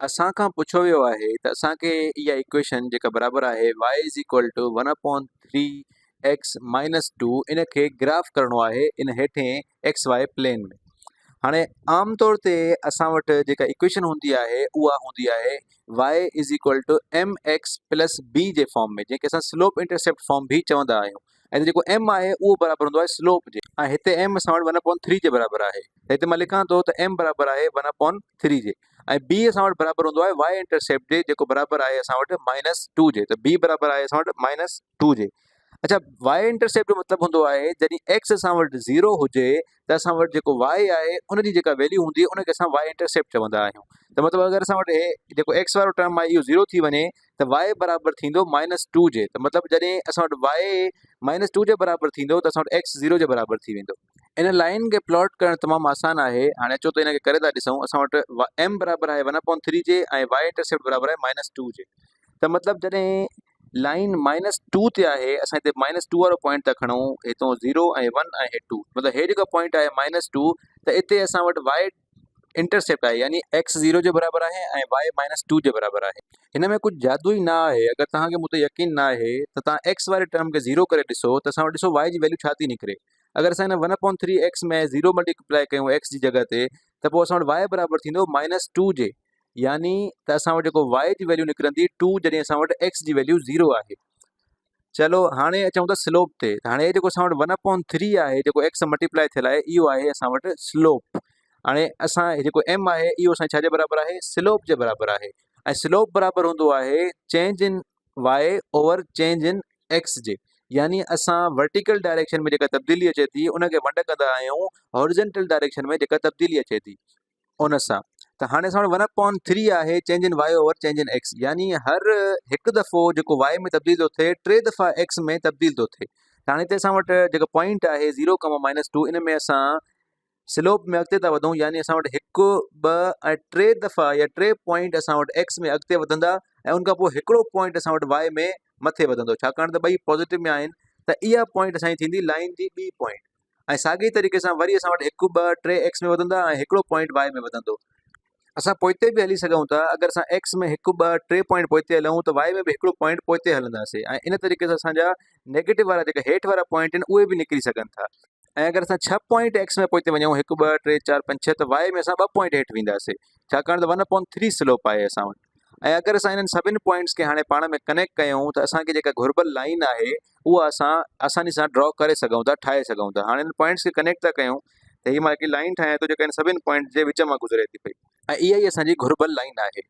असां खां पुछो वियो आहे त असांखे इहा इक्वेशन जेका बराबरि आहे y is equal two 1/3x-2 इन खे ग्राफ करिणो आहे इन हेठें एक्स वाई प्लेन में। हाणे आम तौर ते असां वटि जेका इक्वेशन हूंदी आहे उहा हूंदी आहे y is equal to mx plus b जे फॉर्म में, जंहिंखे असां स्लोप इंटरसेप्ट फॉर्म बि चवंदा आहियूं। ऐं जेको m आहे उहो बराबरि हूंदो आहे स्लोप जे, ऐं हिते m असां वटि 1/3 जे बराबरि आहे। त हिते मां लिखां थो त m बराबरि आहे 1/3 जे, ऐं b असां वटि बराबरि हूंदो आहे y इंटरसेप्ट जे, जेको बराबरि आहे असां वटि -2 जे। त b बराबरि आहे असां वटि -2 जे। अच्छा, वाई इंटरसेप्ट जो मतिलबु हूंदो आहे जॾहिं एक्स असां वटि 0 हुजे त असां वटि जेको वाई आहे उनजी जेका वैल्यू हूंदी आहे उनखे असां वाई इंटरसेप्ट चवंदा आहियूं। त मतिलबु अगरि असां वटि जेको एक्स वारो टर्म आहे इहो 0 थी वञे त वाई बराबरि थींदो -2 जे। त मतिलबु जॾहिं असां वटि वाई -2 जे बराबरि थींदो त असां वटि एक्स 0 जे बराबरि थी वेंदो। इन लाइन खे प्लॉट करणु तमामु आसान आहे। हाणे अचो त हिनखे करे था ॾिसूं। असां वटि m बराबरि आहे 1/3 जे ऐं वाई इंटरसेप्ट बराबरि आहे -2 जे। त मतिलबु जॾहिं लाइन -2 ते आहे, असां हिते -2 वारो पॉइंट था खणूं, हितां 0 ऐं 1 ऐं 2, मतिलबु हे जेको पॉइंट आहे -2, त हिते असां वटि वाई इंटरसेप्ट आहे, यानी एक्स 0 जे बराबरि आहे ऐं वाई -2 जे बराबरि आहे। हिन में कुझु जादू ई न आहे। अगरि तव्हांखे मूं ते यकीन न आहे त तव्हां एक्स वारे टर्म खे 0 करे ॾिसो त असां वटि ॾिसो वाई जी वैल्यू छा थी निकिरे। अगरि असां हिन 1/3 एक्स में 0 मल्टीप्लाई कयूं एक्स जी जॻह ते, त पोइ असां वटि वाई बराबरि थींदो -2 जे, यानी त असां वटि जेको वाई जी वैल्यू निकिरंदी 2 जॾहिं असां वटि एक्स जी वैल्यू 0 आहे। चलो हाणे अचूं था स्लोप ते। हाणे जेको असां वटि 1/3 आहे, जेको एक्स मल्टीप्लाई थियल आहे, इहो आहे असां वटि स्लोप। हाणे असां जेको m आहे इहो असां छाजे बराबरि आहे, स्लोप जे बराबरि आहे। ऐं स्लोप बराबरि हूंदो आहे change in y over change in x जे, यानी असां वर्टिकल डायरेक्शन में जेका तब्दीली अचे थी उनखे वंड कंदा आहियूं हॉरिजेंटल डायरेक्शन में जेका तब्दीली अचे थी उन सां। त हाणे असां वटि 1/3 आहे change in y over change in x, यानी हर हिकु दफ़ो जेको y में तब्दील थो थिए 3 दफ़ा x में तब्दील थो थिए। त हाणे हिते असां वटि जेको पॉइंट आहे 0, -2, इन में असां स्लोप में अॻिते था वधूं, यानी असां वटि 1, 2 ऐं 3 दफ़ा या 3 पॉइंट असां वटि एक्स में अॻिते वधंदा, ऐं उनखां पोइ हिकिड़ो पॉइंट असां वटि वाई में मथे वधंदो, छाकाणि त ॿई पॉज़िटिव में आहिनि। त इहा पॉइंट असांजी थींदी लाइन जी ॿी पॉइंट। ऐं साॻी तरीक़े सां वरी असां वटि 1, 2, 3 एक्स में वधंदा ऐं हिकिड़ो पॉइंट वाई में वधंदो। असां पोइते बि हली सघूं था। अगरि असां एक्स में 1, 2, 3 पॉइंट पोइते हलूं त वाई में बि हिकिड़ो पॉइंट पोइते हलंदासीं, ऐं इन तरीक़े सां असांजा नेगेटिव वारा जेका हेठि वारा पॉइंट आहिनि उहे बि निकिरी सघनि था। ऐं अगरि असां 6 पॉइंट एक्स में पोइते वञूं, 1, 2, 3, 4, 5, 6, त वाई में असां 2 पॉइंट हेठि वेंदासीं, छाकाणि त 1/3 स्लोप आहे असां वटि। ऐं अगरि असां इन्हनि सभिनि पॉइंट्स खे हाणे पाण में कनेक्ट कयूं त असांखे जेका घुरिबल लाइन आहे उहा असां आसानी सां ड्रॉ करे सघूं था, ठाहे सघूं था। हाणे इन पॉइंट्स खे कनेक्ट था कयूं त हीअ मां हिकिड़ी लाइन ठाहियां थो जेका इन सभिनि पॉइंट जे विच मां गुज़रे थी पई, ऐं इहा ई असांजी घुरिबल लाइन आहे।